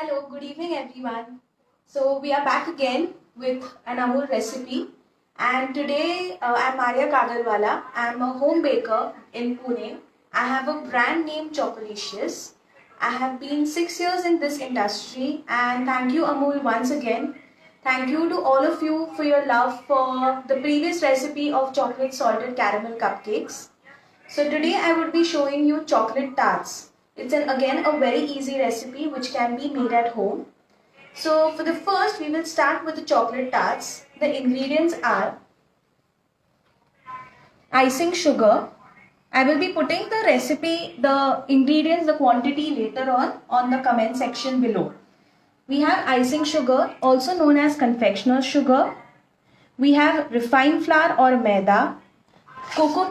Hello, good evening everyone. So we are back again with an Amul recipe, and today I'm Maria Kagalwala. I'm a home baker in Pune. I have a brand named Chocolatious. I have been 6 years in this industry, and thank you Amul once again. Thank you to all of you for your love for the previous recipe of chocolate salted caramel cupcakes. So today I would be showing you chocolate tarts. It's again a very easy recipe which can be made at home. So for the first we will start with the chocolate tarts. The ingredients are icing sugar. I will be putting the recipe, the ingredients, the quantity later on the comment section below. We have icing sugar, also known as confectioner's sugar. We have refined flour or maida, cocoa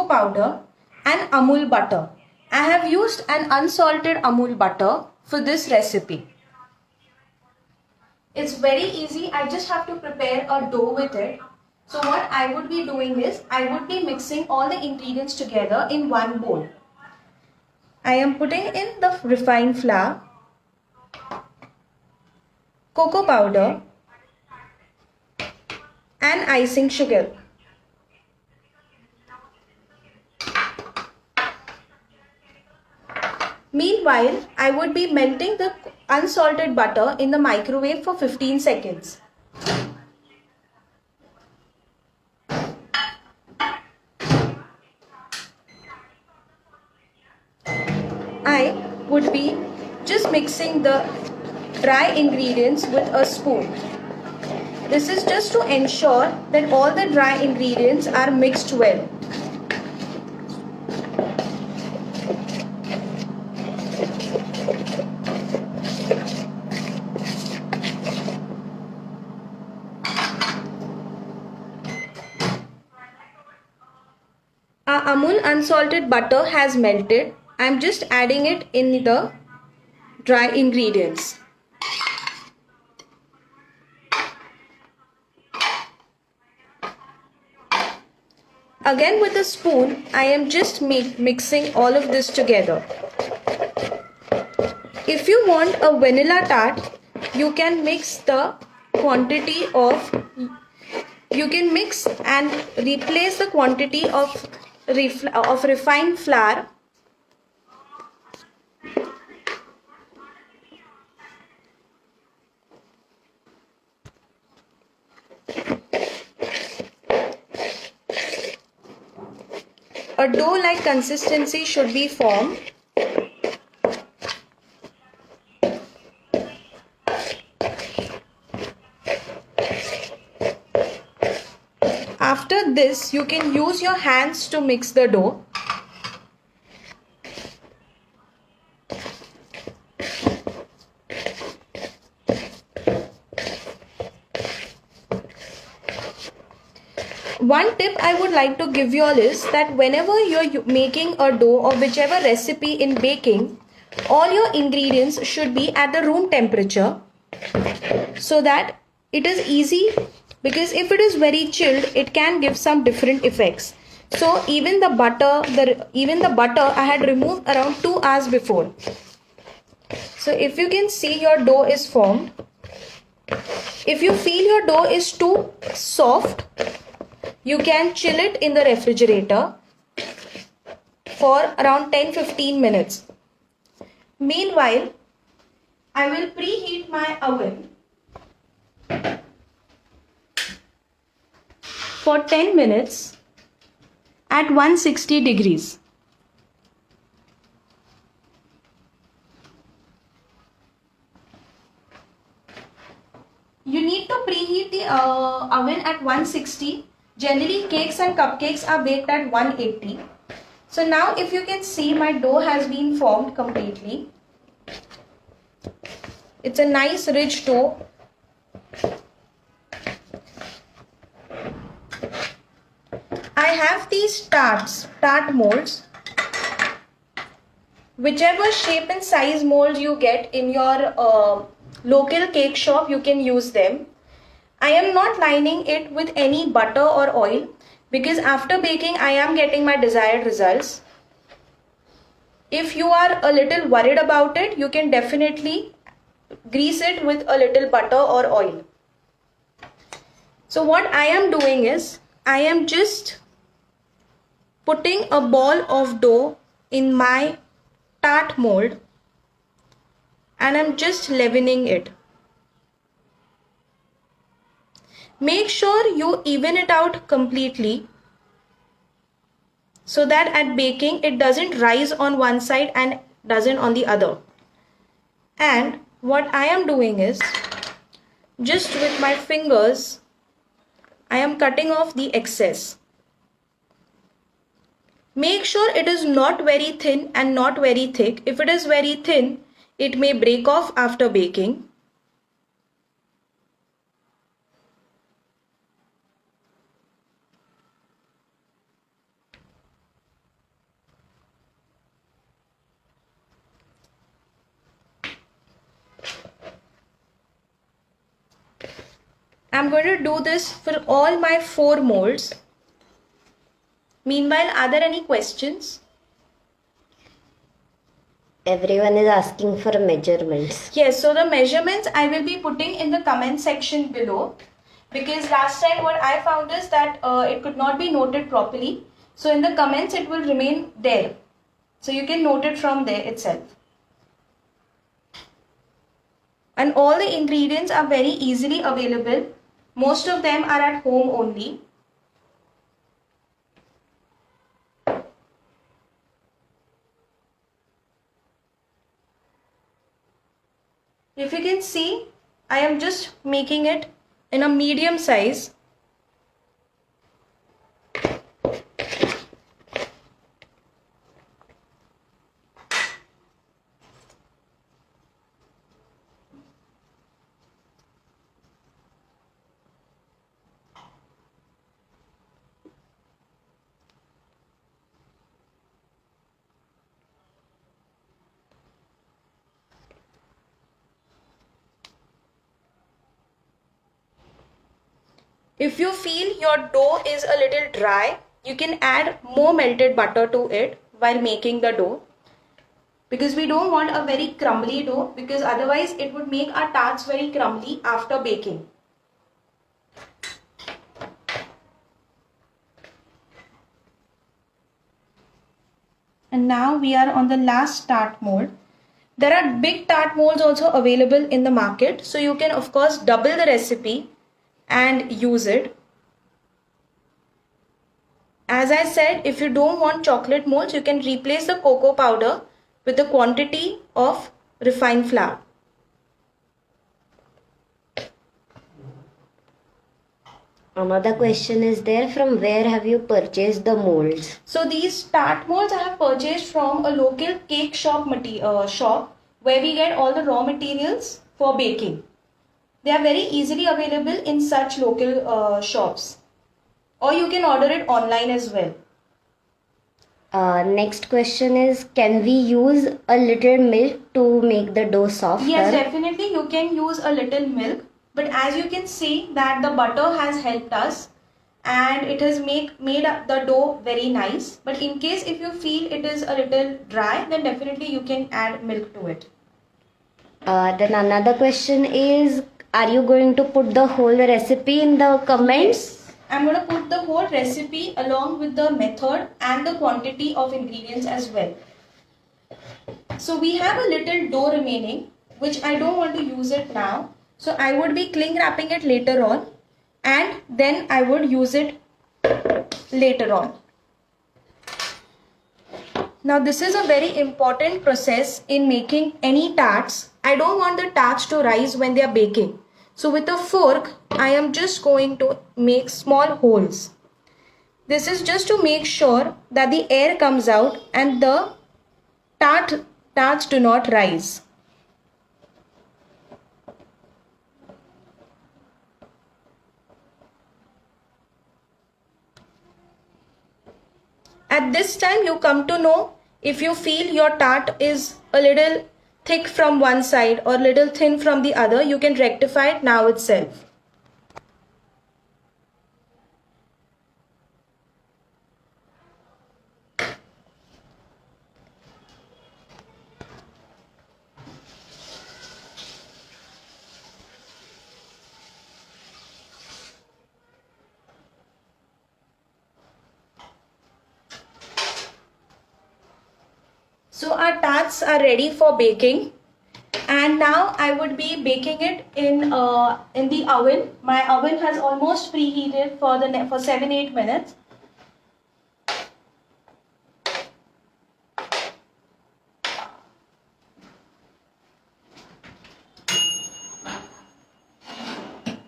powder and Amul butter. I have used an unsalted Amul butter for this recipe. It's very easy. I just have to prepare a dough with it. So what I would be doing is I would be mixing all the ingredients together in one bowl. I am putting in the refined flour, cocoa powder and icing sugar. Meanwhile, I would be melting the unsalted butter in the microwave for 15 seconds. I would be just mixing the dry ingredients with a spoon. This is just to ensure that all the dry ingredients are mixed well. Our Amul unsalted butter has melted. I am just adding it in the dry ingredients. Again with a spoon, I am just mixing all of this together. If you want a vanilla tart, you can mix the quantity of, you can mix and replace the quantity of refined flour a dough-like consistency should be formed. After this, you can use your hands to mix the dough. One tip I would like to give you all is that whenever you're making a dough or whichever recipe in baking, all your ingredients should be at the room temperature so that it is easy, because if it is very chilled, it can give some different effects. So even the butter I had removed around 2 hours before. So if you can see, your dough is formed. If you feel your dough is too soft, you can chill it in the refrigerator for around 10-15 minutes. Meanwhile, I will preheat my oven for 10 minutes at 160 degrees. You need to preheat the oven at 160. Generally, cakes and cupcakes are baked at 180. So now if you can see, my dough has been formed completely. It's a nice rich dough. I have these tart molds. Whichever shape and size mold you get in your local cake shop, you can use them. I am not lining it with any butter or oil because after baking I am getting my desired results. If you are a little worried about it, you can definitely grease it with a little butter or oil. So what I am doing is, I am just putting a ball of dough in my tart mold and I'm just leavening it. Make sure you even it out completely so that at baking it doesn't rise on one side and doesn't on the other. And what I am doing is, just with my fingers, I am cutting off the excess. Make sure it is not very thin and not very thick. If it is very thin, it may break off after baking. I'm going to do this for all my 4 molds. Meanwhile, are there any questions? Everyone is asking for measurements. Yes, so the measurements I will be putting in the comment section below, because last time what I found is that it could not be noted properly. So in the comments it will remain there. So you can note it from there itself. And all the ingredients are very easily available. Most of them are at home only. If you can see, I am just making it in a medium size. If you feel your dough is a little dry, you can add more melted butter to it while making the dough. Because we don't want a very crumbly dough, because otherwise it would make our tarts very crumbly after baking. And now we are on the last tart mold. There are big tart molds also available in the market. So you can of course double the recipe and use it. As I said, if you don't want chocolate molds, you can replace the cocoa powder with the quantity of refined flour. Another question is there, from where have you purchased the molds? So these tart molds I have purchased from a local cake shop shop where we get all the raw materials for baking. They are very easily available in such local shops. Or you can order it online as well. Next question is, can we use a little milk to make the dough softer? Yes, definitely you can use a little milk. But as you can see that the butter has helped us and it has made the dough very nice. But in case if you feel it is a little dry, then definitely you can add milk to it. Then another question is, are you going to put the whole recipe in the comments? Yes, I'm going to put the whole recipe along with the method and the quantity of ingredients as well. So we have a little dough remaining, which I don't want to use it now. So I would be cling wrapping it later on and then I would use it later on. Now this is a very important process in making any tarts. I don't want the tarts to rise when they are baking. So with a fork, I am just going to make small holes. This is just to make sure that the air comes out and the tarts do not rise. At this time you come to know if you feel your tart is a little thick from one side or little thin from the other, you can rectify it now itself. So our tarts are ready for baking, and now I would be baking it in the oven. My oven has almost preheated for 7-8 minutes.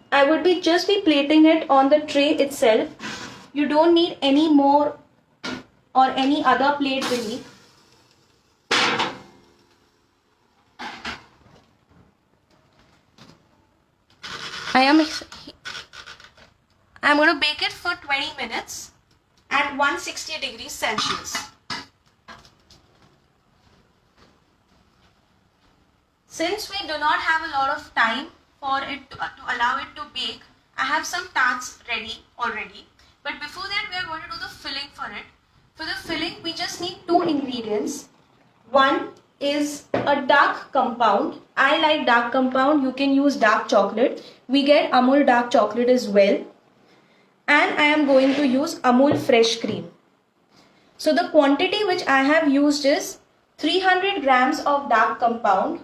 I would be just be plating it on the tray itself. You don't need any more or any other plate beneath. I'm going to bake it for 20 minutes at 160 degrees Celsius. Since we do not have a lot of time for it to allow it to bake, I have some tarts ready already. But before that, we are going to do the filling for it. For the filling, we just need 2 ingredients. One is a dark compound. I like dark compound. You can use dark chocolate. We get Amul dark chocolate as well. And I am going to use Amul fresh cream. So the quantity which I have used is 300 grams of dark compound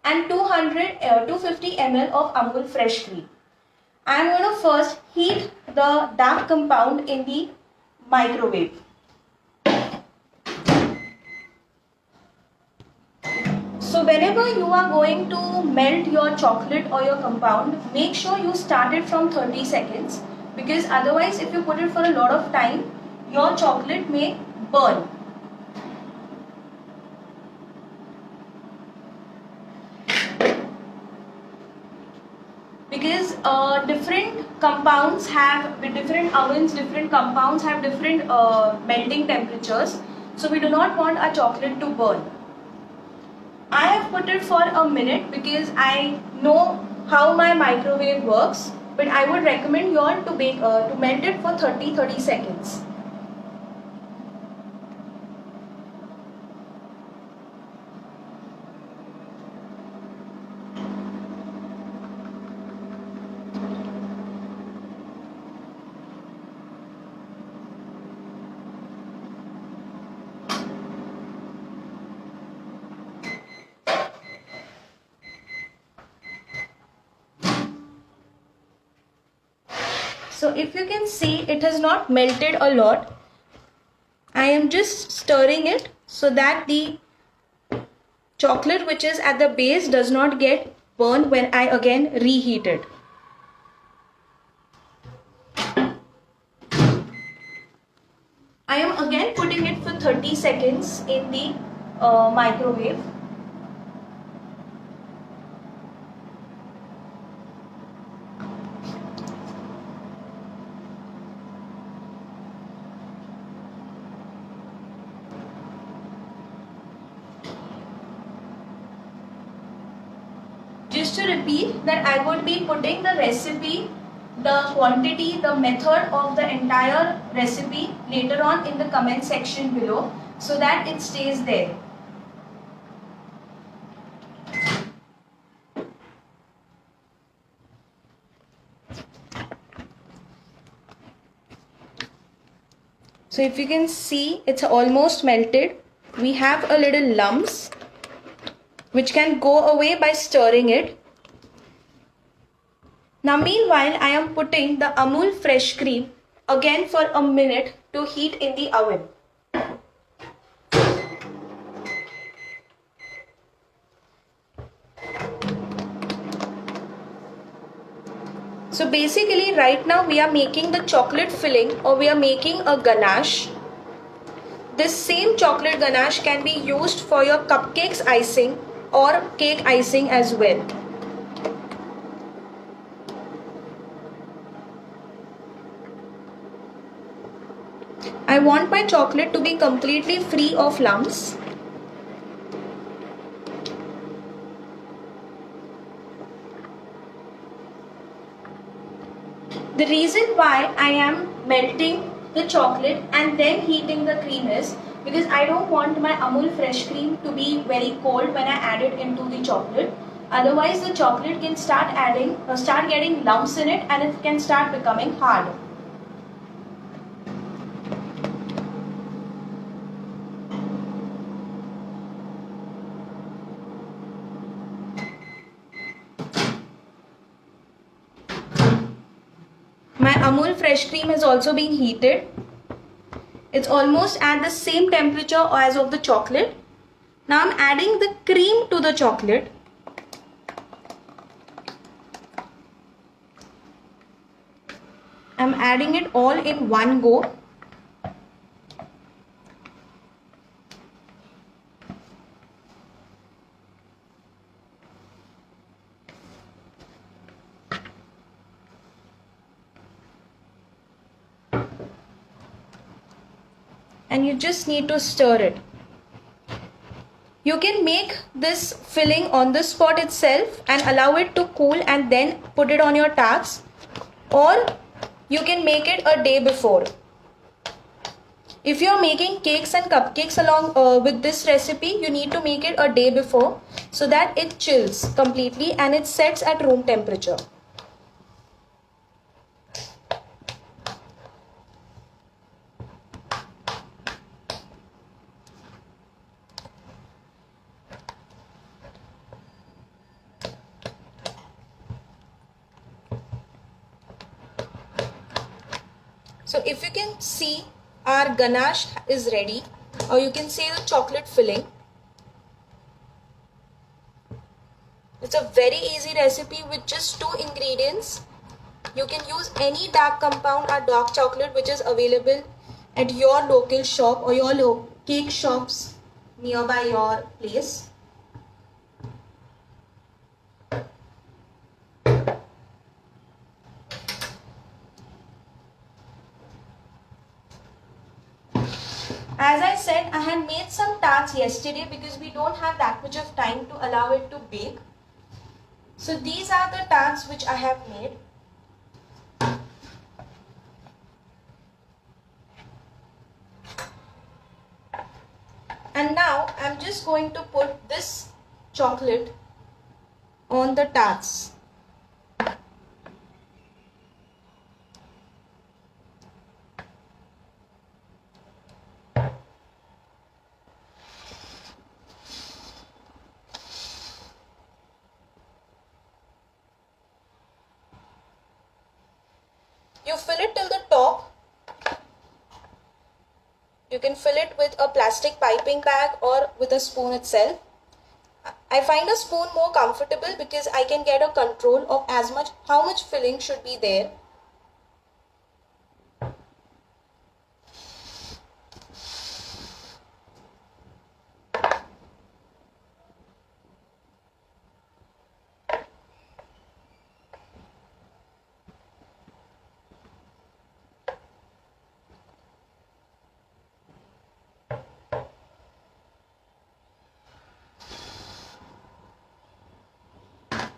and 250 ml of Amul fresh cream. I am going to first heat the dark compound in the microwave. So whenever you are going to melt your chocolate or your compound, make sure you start it from 30 seconds, because otherwise if you put it for a lot of time, your chocolate may burn. Because different compounds have, with different ovens, different compounds have different melting temperatures. So we do not want our chocolate to burn. I have put it for a minute because I know how my microwave works, but I would recommend you all to melt it for 30 seconds. So if you can see, it has not melted a lot. I am just stirring it so that the chocolate which is at the base does not get burned when I again reheat it. I am again putting it for 30 seconds in the microwave. Just to repeat that I would be putting the recipe, the quantity, the method of the entire recipe later on in the comment section below so that it stays there. So if you can see, it's almost melted. We have a little lumps which can go away by stirring it. Now meanwhile, I am putting the Amul fresh cream again for a minute to heat in the oven. So basically right now we are making the chocolate filling, or we are making a ganache. This same chocolate ganache can be used for your cupcakes icing or cake icing as well. I want my chocolate to be completely free of lumps. The reason why I am melting the chocolate and then heating the cream is because I don't want my Amul fresh cream to be very cold when I add it into the chocolate. Otherwise the chocolate can start getting lumps in it, and it can start becoming hard. Amul fresh cream has also been heated. It's almost at the same temperature as of the chocolate. Now I'm adding the cream to the chocolate. I'm adding it all in one go. And you just need to stir it. You can make this filling on the spot itself and allow it to cool and then put it on your tarts, or you can make it a day before. If you're making cakes and cupcakes along with this recipe, you need to make it a day before so that it chills completely and it sets at room temperature. So if you can see, our ganache is ready, or you can say the chocolate filling. It's a very easy recipe with just 2 ingredients. You can use any dark compound or dark chocolate which is available at your local shop or your cake shops nearby your place. As I said, I had made some tarts yesterday because we don't have that much of time to allow it to bake. So these are the tarts which I have made. And now I'm just going to put this chocolate on the tarts. You fill it till the top. You can fill it with a plastic piping bag or with a spoon itself. I find a spoon more comfortable because I can get a control of how much filling should be there.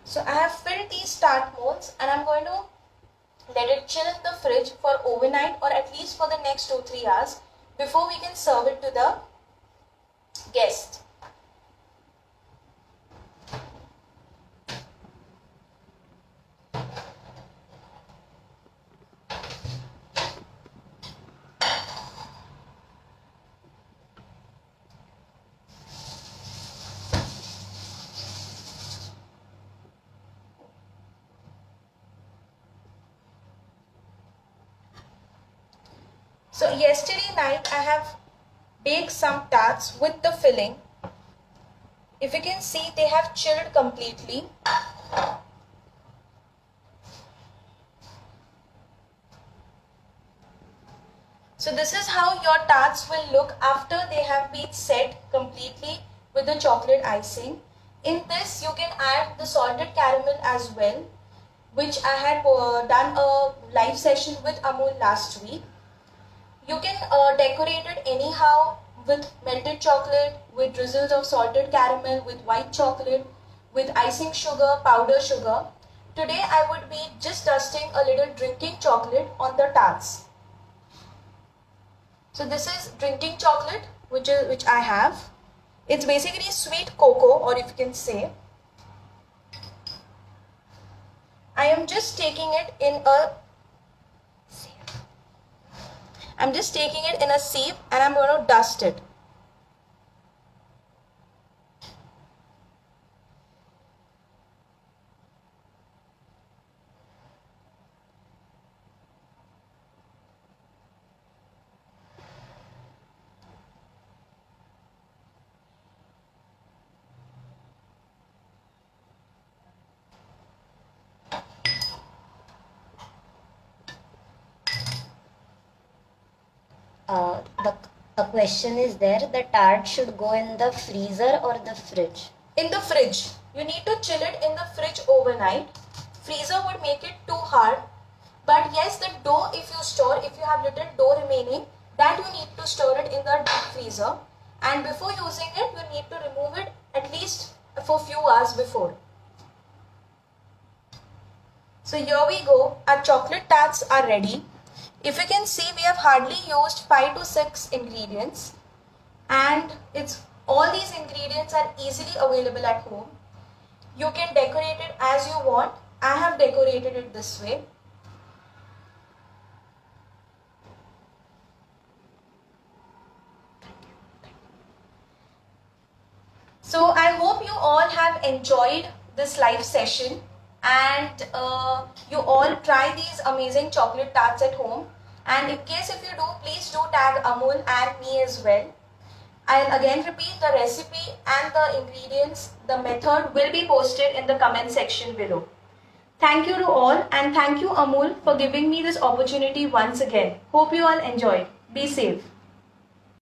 So I have filled these tart molds and I'm going to let it chill in the fridge for overnight or at least for the next 2-3 hours before we can serve it to the guest. So yesterday night I have baked some tarts with the filling. If you can see, they have chilled completely. So this is how your tarts will look after they have been set completely with the chocolate icing. In this you can add the salted caramel as well, which I had done a live session with Amul last week. You can decorate it anyhow with melted chocolate, with drizzles of salted caramel, with white chocolate, with icing sugar, powder sugar. Today I would be just dusting a little drinking chocolate on the tarts. So this is drinking chocolate which I have. It's basically sweet cocoa, or if you can say. I am just taking it in a sieve and I'm going to dust it. A question is there, the tart should go in the freezer or the fridge? In the fridge. You need to chill it in the fridge overnight. Freezer would make it too hard. But yes, the dough, if you have little dough remaining, that you need to store it in the deep freezer. And before using it, you need to remove it at least for few hours before. So here we go. Our chocolate tarts are ready. If you can see, we have hardly used 5 to 6 ingredients. And all these ingredients are easily available at home. You can decorate it as you want. I have decorated it this way. So I hope you all have enjoyed this live session and you all try these amazing chocolate tarts at home. And in case if you do, please do tag Amul and me as well. I'll again repeat the recipe and the ingredients, the method will be posted in the comment section below. Thank you to all and thank you Amul for giving me this opportunity once again. Hope you all enjoyed. Be safe.